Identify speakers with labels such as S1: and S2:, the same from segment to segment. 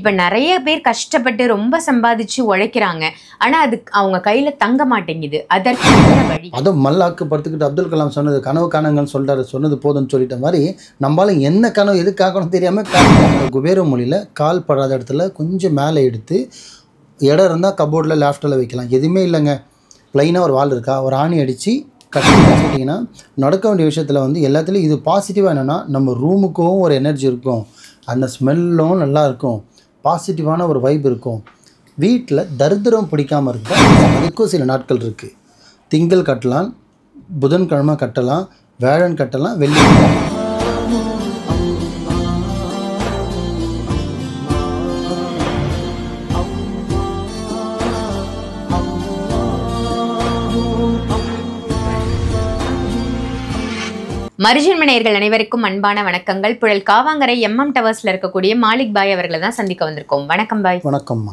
S1: இப்ப நிறைய பேர் கஷ்டப்பட்டு ரொம்ப சம்பாதிச்சு உழைக்கிறாங்க. ஆனா அது அவங்க கையில தங்க மாட்டேங்குது. அதற்கு என்ன வழி?
S2: அதுவும் மல்லாக்கு படுத்துக்கிட்டு அப்துல் கலாம் சொன்னது கனவு காணுங்கன்னு சொல்றாரு. சொன்னது போதும்னு சொல்லிட்ட மாதிரி நம்மளால என்ன கனவு எது காக்கணும் தெரியாம குபேர மொழியில் கால் படாத இடத்துல கொஞ்சம் மேலே எடுத்து இடம் இருந்தால் கபோர்டில் லேஃப்டில் வைக்கலாம். எதுவுமே இல்லைங்க, ப்ளைனாக ஒரு வால் இருக்கா, ஒரு ஆணி அடித்து கட்டி வச்சுக்கிட்டிங்கன்னா நடக்க வேண்டிய விஷயத்தில் வந்து எல்லாத்துலேயும் இது பாசிட்டிவாக என்னென்னா நம்ம ரூமுக்கும் ஒரு எனர்ஜி இருக்கும், அந்த ஸ்மெல்லும் நல்லா இருக்கும், பாசிட்டிவான ஒரு வைப் இருக்கும். வீட்டில் தரித்திரம் பிடிக்காமல் இருந்தால் அதுக்கும் சில நாட்கள் இருக்குது. திங்கள் கட்டலாம், புதன்கிழமை கட்டலாம், வேழன் கட்டலாம், வெள்ளி.
S1: மருஜன்ம நேயர்கள் அனைவருக்கும் அன்பான வணக்கங்கள். புழல் காவாங்கரை MM டவர்ஸ்ல இருக்கக்கூடிய மாலிக் பாய் அவர்களை தான் சந்திக்க வந்திருக்கோம். வணக்கம் பாய்.
S2: வணக்கம்மா.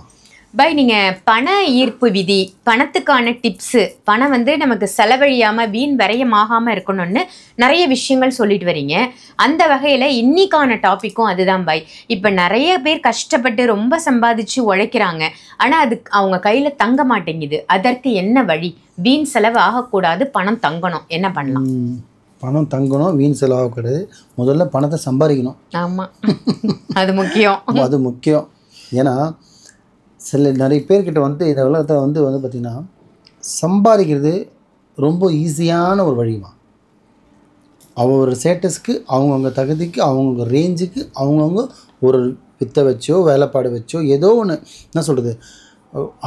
S1: பாய், நீங்க பண ஈர்ப்பு விதி, பணத்துக்கான டிப்ஸு, பணம் வந்து நமக்கு செலவழியாம வீண் விரயமாகாம இருக்கணும்னு நிறைய விஷயங்கள் சொல்லிட்டு வரீங்க. அந்த வகையில இன்னைக்கான டாபிக்கும் அதுதான் பாய். இப்ப நிறைய பேர் கஷ்டப்பட்டு ரொம்ப சம்பாதிச்சு உழைக்கிறாங்க. ஆனா அது அவங்க கையில தங்க மாட்டேங்குது. அதற்கு என்ன வழி? வீண் செலவு ஆகக்கூடாது, பணம் தங்கணும், என்ன பண்ணலாம்?
S2: பணம் தங்கணும், வீண் செலவாகக்கூடாது. முதல்ல பணத்தை சம்பாதிக்கணும்.
S1: ஆமாம், அது முக்கியம்.
S2: அது முக்கியம். ஏன்னா நிறைய பேர்கிட்ட வந்து இந்த உலகத்தில் வந்து பார்த்திங்கன்னா சம்பாதிக்கிறது ரொம்ப ஈஸியான ஒரு வழிமா. அவங்க ஸ்டேட்டஸ்க்கு, அவங்கவுங்க தகுதிக்கு, அவங்கவுங்க ரேஞ்சுக்கு, அவங்கவுங்க ஒரு வித்தை வச்சோ வேலைப்பாடு வச்சோ ஏதோ ஒன்று என்ன சொல்கிறது,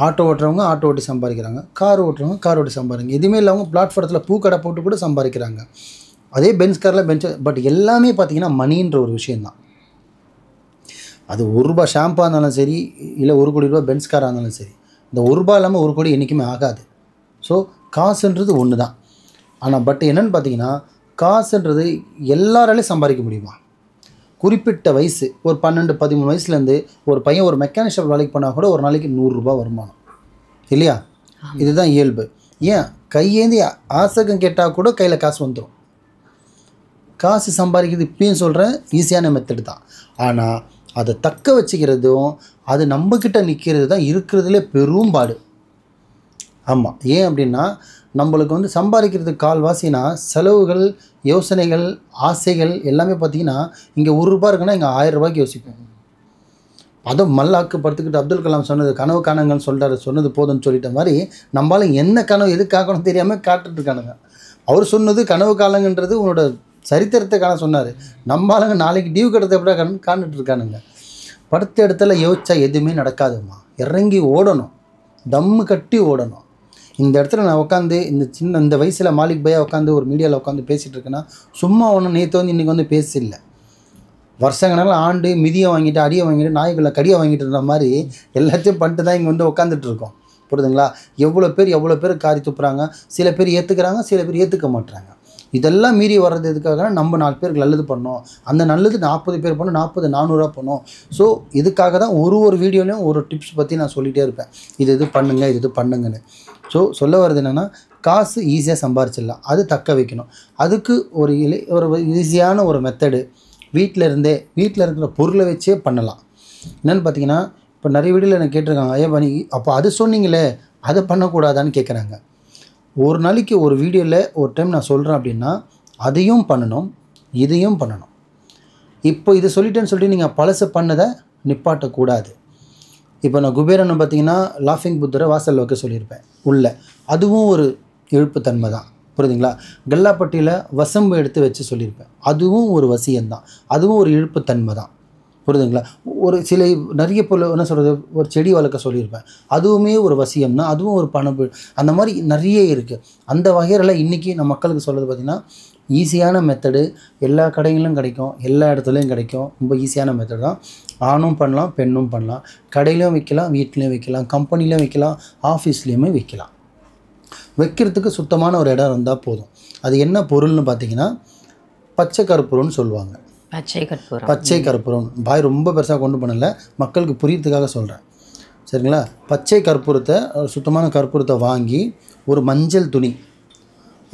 S2: ஆட்டோ ஓட்டுறவங்க ஆட்டோ ஓட்டி சம்பாதிக்கிறாங்க, கார் ஓட்டுறவங்க கார் ஓட்டி சம்பாதிக்கிறாங்க, எதுவுமே இல்லாமல் பிளாட்ஃபாரத்தில் பூக்கடை போட்டு கூட சம்பாதிக்கிறாங்க. அதே பென்ஸ் காரில் பட் எல்லாமே பார்த்திங்கன்னா மணின்ற ஒரு விஷயந்தான். அது ₹1 ஷாம்பாக இருந்தாலும் சரி, இல்லை ₹1 கோடி பென்ஸ் காராக இருந்தாலும் சரி, இந்த ₹1 இல்லாமல் 1 கோடி என்றைக்குமே ஆகாது. ஸோ காசுன்றது ஒன்று தான். ஆனால் பட் என்னென்னு பார்த்தீங்கன்னா, காசுன்றது எல்லாராலையும் சம்பாதிக்க முடியுமா? குறிப்பிட்ட வயசு, ஒரு 12-13 வயசுலேருந்து ஒரு பையன் ஒரு மெக்கானிக் ஷாப் வேலைக்கு பண்ணால் கூட ஒரு நாளைக்கு ₹100 வருமானம் இல்லையா? இதுதான் இயல்பு. ஏன் கையேந்தி ஆசகம் கேட்டால் கூட கையில் காசு வந்துடும். காசு சம்பாதிக்கிறது இப்பயும் சொல்கிறேன் ஈஸியான மெத்தடு தான். ஆனால் அதை தக்க வச்சுக்கிறதும் அது நம்மக்கிட்ட நிற்கிறது தான் இருக்கிறதுலே பெரும்பாடு. ஆமாம், ஏன் அப்படின்னா நம்மளுக்கு வந்து சம்பாதிக்கிறதுக்கு கால்வாசினா செலவுகள், யோசனைகள், ஆசைகள் எல்லாமே பார்த்திங்கன்னா இங்கே ₹1 இருக்குன்னா இங்கே ₹1000 யோசிப்போம். அதுவும் மல்லாக்கு படுத்துக்கிட்டு அப்துல் கலாம் சொன்னது கனவு காணுங்கன்னு சொல்கிறாரு. சொன்னது போதும்னு சொல்லிட்ட மாதிரி நம்மளால என்ன கனவு எது காக்கணும் தெரியாமல் காட்டுட்ருக்கானுங்க. அவர் சொன்னது கனவு காலங்கன்றது உன்னோட சரித்திரத்தை காண சொன்னார். நம்ம ஆளுங்க நாளைக்கு டியூ கட்டத்தை எப்படி காண்டுட்டு இருக்கானுங்க. படுத்த இடத்துல யோசிச்சா எதுவுமே நடக்காதுமா. இறங்கி ஓடணும், தம்மு கட்டி ஓடணும். இந்த இடத்துல நான் உட்காந்து இந்த வயசில் மாலிக் பையா உட்காந்து ஒரு மீடியாவில் உட்காந்து பேசிகிட்டு இருக்கேன்னா சும்மா ஒன்று நேற்று வந்து இன்றைக்கி வந்து பேசல. வருஷங்களால ஆண்டு மிதியை வாங்கிட்டு அடியை வாங்கிட்டு நாய்களை கடியை வாங்கிட்டு இருந்த மாதிரி எல்லாத்தையும் பண்ணிட்டு தான் இங்கே வந்து உட்காந்துட்டு இருக்கோம். புரியுதுங்களா? எவ்வளோ பேர் காரி துப்புறாங்க. சில பேர் ஏற்றுக்கிறாங்க, சில பேர் ஏற்றுக்க மாட்டுறாங்க. இதெல்லாம் மீறி வர்றது எதுக்காக? நம்ம 4 பேருக்கு நல்லது பண்ணோம். அந்த நல்லது 40 பேர் பண்ணோம், 40 400 பண்ணோம். ஸோ இதுக்காக தான் ஒரு வீடியோலையும் ஒரு டிப்ஸ் பற்றி நான் சொல்லிகிட்டே இருப்பேன். இது பண்ணுங்கள், இது பண்ணுங்கன்னு. ஸோ சொல்ல வர்றது என்னென்னா, காசு ஈஸியாக சம்பாரிச்சிடலாம், அது தக்க வைக்கணும். அதுக்கு ஒரு ஈஸியான ஒரு மெத்தடு வீட்டில் இருக்கிற பொருளை வச்சே பண்ணலாம். என்னென்னு பார்த்தீங்கன்னா, இப்போ நிறைய வீடியோவில் எனக்கு கேட்டிருக்காங்க, ஐயா பண்ணி அப்போ அது சொன்னீங்களே அதை பண்ணக்கூடாதான்னு கேட்குறாங்க. ஒரு நாளைக்கு ஒரு வீடியோவில் ஒரு டைம் நான் சொல்கிறேன் அப்படின்னா அதையும் பண்ணணும், இதையும் பண்ணணும். இப்போ இது சொல்லிட்டேன்னு சொல்லிட்டு நீங்கள் பழசு பண்ணதை நிப்பாட்டக்கூடாது. இப்போ நான் குபேரனை பார்த்தீங்கன்னா லாஃபிங் புத்தரை வாசல் வைக்க சொல்லியிருப்பேன் உள்ள, அதுவும் ஒரு எழுப்புத்தன்மை தான். புரியுதுங்களா? கல்லாப்பட்டியில் வசம்பு எடுத்து வச்சு சொல்லியிருப்பேன், அதுவும் ஒரு வசியம்தான், அதுவும் ஒரு இழுப்புத்தன்மை தான். புரியுதுங்களா? ஒரு சில நிறைய பொருள் என்ன சொல்கிறது, ஒரு செடி வளர்க்க சொல்லியிருப்பேன், அதுவுமே ஒரு வசியம்னா, அதுவும் ஒரு பணப்பு. அந்த மாதிரி நிறைய இருக்குது. அந்த வகையில் இன்றைக்கி நம்ம மக்களுக்கு சொல்கிறது பார்த்திங்கன்னா ஈஸியான மெத்தடு. எல்லா கடைகளிலும் கிடைக்கும், எல்லா இடத்துலையும் கிடைக்கும். ரொம்ப ஈஸியான மெத்தட் தான். ஆணும் பண்ணலாம், பெண்ணும் பண்ணலாம். கடையிலையும் வைக்கலாம், வீட்லேயும் வைக்கலாம், கம்பெனிலையும் வைக்கலாம், ஆஃபீஸ்லேயுமே வைக்கலாம். வைக்கிறதுக்கு சுத்தமான ஒரு இடம் இருந்தால் போதும். அது என்ன பொருள்னு பார்த்திங்கன்னா பச்சை கற்பூரம்னு சொல்லுவாங்க. பச்சை கற்பூரம் பாய் ரொம்ப பெருசாக கொண்டு பண்ணல, மக்களுக்கு புரியறதுக்காக சொல்கிறேன். சரிங்களா? பச்சை கற்பூரத்தை, சுத்தமான கற்பூரத்தை வாங்கி ஒரு மஞ்சள் துணி,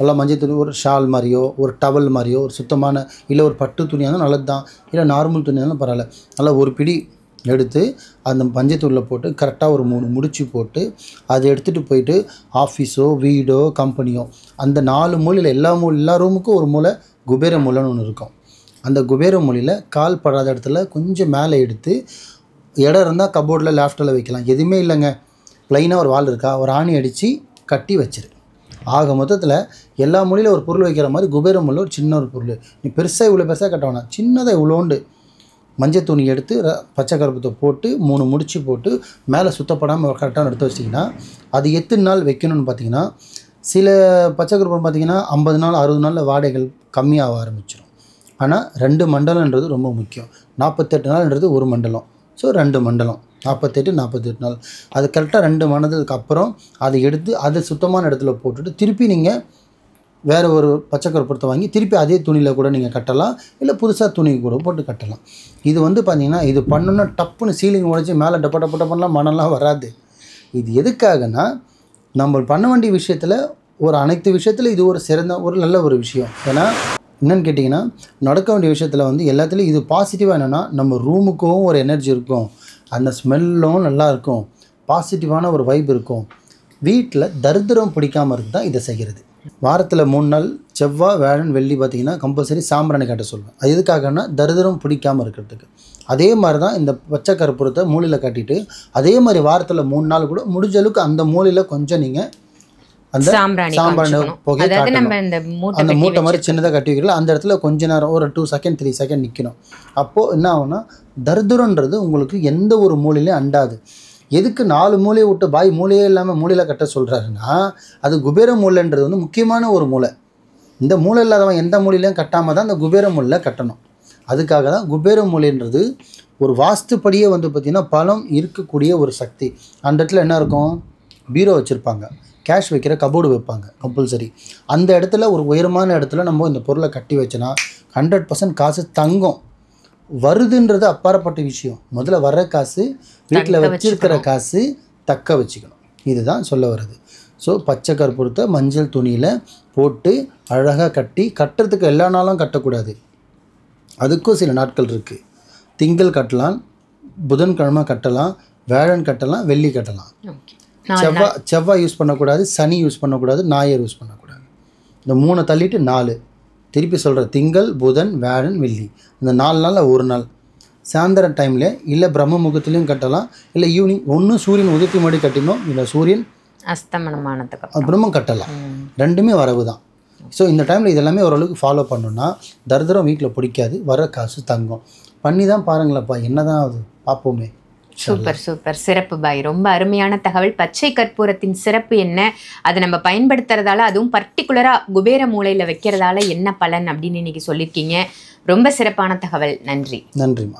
S2: நல்லா மஞ்சள் துணி, ஒரு ஷால் மாதிரியோ ஒரு டவல் மாதிரியோ ஒரு சுத்தமான, இல்லை ஒரு பட்டு துணியாக இருந்தால் நல்லது தான், இல்லை நார்மல் துணியாக இருந்தாலும் பரவாயில்ல, நல்லா ஒரு பிடி எடுத்து அந்த மஞ்சத்தூளில் போட்டு கரெக்டாக ஒரு 3 முடிச்சு போட்டு அதை எடுத்துகிட்டு போயிட்டு ஆஃபீஸோ வீடோ கம்பெனியோ அந்த 4 மூலையில் எல்லா ரூமுக்கும் ஒரு மூலை குபேர மூலைன்னு ஒன்று இருக்கும். அந்த குபேர மூலையில் கால் படாத இடத்துல கொஞ்சம் மேலே எடுத்து இடம் இருந்தால் கபோர்டில் லேஃப்டில் வைக்கலாம். எதுவுமே இல்லைங்க, ப்ளைனாக ஒரு வால் இருக்கா, ஒரு ஆணி அடித்து கட்டி வச்சிரு. ஆக மொத்தத்தில் எல்லா மூலையில் ஒரு பொருள் வைக்கிற மாதிரி குபேர மூலையில் ஒரு சின்ன ஒரு பொருள். நீ பெருசாக இவ்வளோ பெருசாக கட்ட வேணாம், சின்னதாக இவ்வளோண்டு மஞ்சள் துணி எடுத்து பச்சை கருப்பத்தை போட்டு 3 முடிச்சு போட்டு மேலே சுத்தப்படாமல் கரெக்டாக எடுத்து வச்சிங்கன்னா அது எத்தனை நாள் வைக்கணும்னு பார்த்தீங்கன்னா, சில பச்சை கருப்பம் பார்த்தீங்கன்னா 50 நாள் 60 நாளில் வாடகைகள் கம்மியாக ஆரம்பிச்சிடும். ஆனால் 2 மண்டலன்றது ரொம்ப முக்கியம். 48 நாள்ன்றது ஒரு மண்டலம். ஸோ 2 மண்டலம் 48 நாள். அது கரெக்டாக 2 மண்டலத்துக்கு அப்புறம் அதை எடுத்து அதை சுத்தமான இடத்துல போட்டுட்டு திருப்பி நீங்கள் வேறு ஒரு பச்சை கருப்பத்தை வாங்கி திருப்பி அதே துணியில் கூட நீங்கள் கட்டலாம், இல்லை புதுசாக துணி கூட போட்டு கட்டலாம். இது வந்து பார்த்திங்கன்னா இது பண்ணணுன்னா டப்புன்னு சீலிங் உடைச்சி மேலே டப்பெல்லாம் மணலாம் வராது. இது எதுக்காகனா நம்ம பண்ண வேண்டிய விஷயத்தில் அனைத்து விஷயத்தில் இது ஒரு சிறந்த ஒரு நல்ல ஒரு விஷயம். ஏன்னா என்னென்னு கேட்டிங்கன்னா, நடக்க வேண்டிய விஷயத்தில் வந்து எல்லாத்துலேயும் இது பாசிட்டிவாக என்னென்னா நம்ம ரூமுக்கும் ஒரு எனர்ஜி இருக்கும், அந்த ஸ்மெல்லும் நல்லா இருக்கும், பாசிட்டிவான ஒரு வைப் இருக்கும். வீட்டில் தரித்திரம் பிடிக்காமல் இருக்கு தான் இதை செய்கிறது. வாரத்தில் 3 நாள் செவ்வாய் வியாழன் வெள்ளி பார்த்திங்கன்னா கம்பல்சரி சாம்பிராணி கட்ட சொல்லுவேன். அது எதுக்காகனா தரித்திரம் பிடிக்காமல் இருக்கிறதுக்கு. அதே மாதிரி தான் இந்த பச்சை கற்பூரத்தை மூலையில் கட்டிட்டு அதே மாதிரி வாரத்தில் 3 நாள் கூட முடிஞ்ச அளவுக்கு அந்த மூலையில் கொஞ்சம் நீங்கள் அந்த சாம்பிராணி புகை காட்டணும். அந்த மூட்டை மாதிரி சின்னதாக கட்டி வைக்கலாம். அந்த இடத்துல கொஞ்ச நேரம் ஒரு 2 செகண்ட் 3 செகண்ட் நிற்கணும். அப்போது என்ன ஆகும்னா தரித்திரன்றது உங்களுக்கு எந்த ஒரு மூலையிலையும் அண்டாது. எதுக்கு 4 மூலையை விட்டு பாய் மூலையே இல்லாமல் மூலையில் கட்ட சொல்கிறாருன்னா, அது குபேர மூலைன்றது வந்து முக்கியமான ஒரு மூலை. இந்த மூலை இல்லாதவன் எந்த மூலையிலையும் கட்டாமல் தான் அந்த குபேர மூலையில் கட்டணும். அதுக்காக தான் குபேர மூலைன்றது ஒரு வாஸ்துப்படியே வந்து பார்த்திங்கன்னா பலம் இருக்கக்கூடிய ஒரு சக்தி. அந்த இடத்துல என்ன இருக்கும், பீரோ வச்சுருப்பாங்க, கேஷ் வைக்கிற கபோர்டு வைப்பாங்க கம்பல்சரி. அந்த இடத்துல ஒரு உயரமான இடத்துல நம்ம இந்த பொருளை கட்டி வச்சோன்னா 100% காசு தங்கம் வருதுன்றது அப்பாற்பட்ட விஷயம். முதல்ல வர்ற காசு வீட்டில் வச்சிருக்கிற காசு தக்க வச்சுக்கணும். இதுதான் சொல்ல வருது. ஸோ பச்சை கற்பூரத்தை மஞ்சள் துணியில் போட்டு அழகாக கட்டுறதுக்கு எல்லா நாளும் கட்டக்கூடாது. அதுக்கும் சில நாட்கள் இருக்குது. திங்கள் கட்டலாம், புதன்கிழமை கட்டலாம், வியாழன் கட்டலாம், வெள்ளி கட்டலாம். செவ்வாய் யூஸ் பண்ணக்கூடாது, சனி யூஸ் பண்ணக்கூடாது, ஞாயிறு யூஸ் பண்ணக்கூடாது. இந்த 3 தள்ளிட்டு 4 திருப்பி சொல்கிற திங்கள் புதன் வியாழன் வெள்ளி இந்த 4 நாளில் ஒரு நாள் சாயந்தரம் டைமில் இல்லை பிரம்ம முகத்துலேயும் கட்டலாம், இல்லை ஈவினிங் ஒன்று சூரியன் உதிர்த்தி முன்னாடி கட்டினோம், இல்லை சூரியன்
S1: அஸ்தமனமானதுக்கு
S2: அப்புறமும் கட்டலாம். ரெண்டுமே வரவு தான். ஸோ இந்த டைமில் இதெல்லாமே ஓரளவுக்கு ஃபாலோ பண்ணோன்னா தரித்திரம் வீட்டில் பிடிக்காது, வர காசு தங்கம். பண்ணி தான் பாருங்களேப்பா, என்ன தான் அது பார்ப்போமே.
S1: சூப்பர் சூப்பர், சிறப்பு பாய். ரொம்ப அருமையான தகவல். பச்சை கற்பூரத்தின் சிறப்பு என்ன, அதை நம்ம பயன்படுத்துறதால அதுவும் பர்டிகுலராக குபேர மூலையில் வைக்கிறதால என்ன பலன் அப்படின்னு இன்னைக்கு சொல்லியிருக்கீங்க. ரொம்ப சிறப்பான தகவல். நன்றி.
S2: நன்றிம்மா.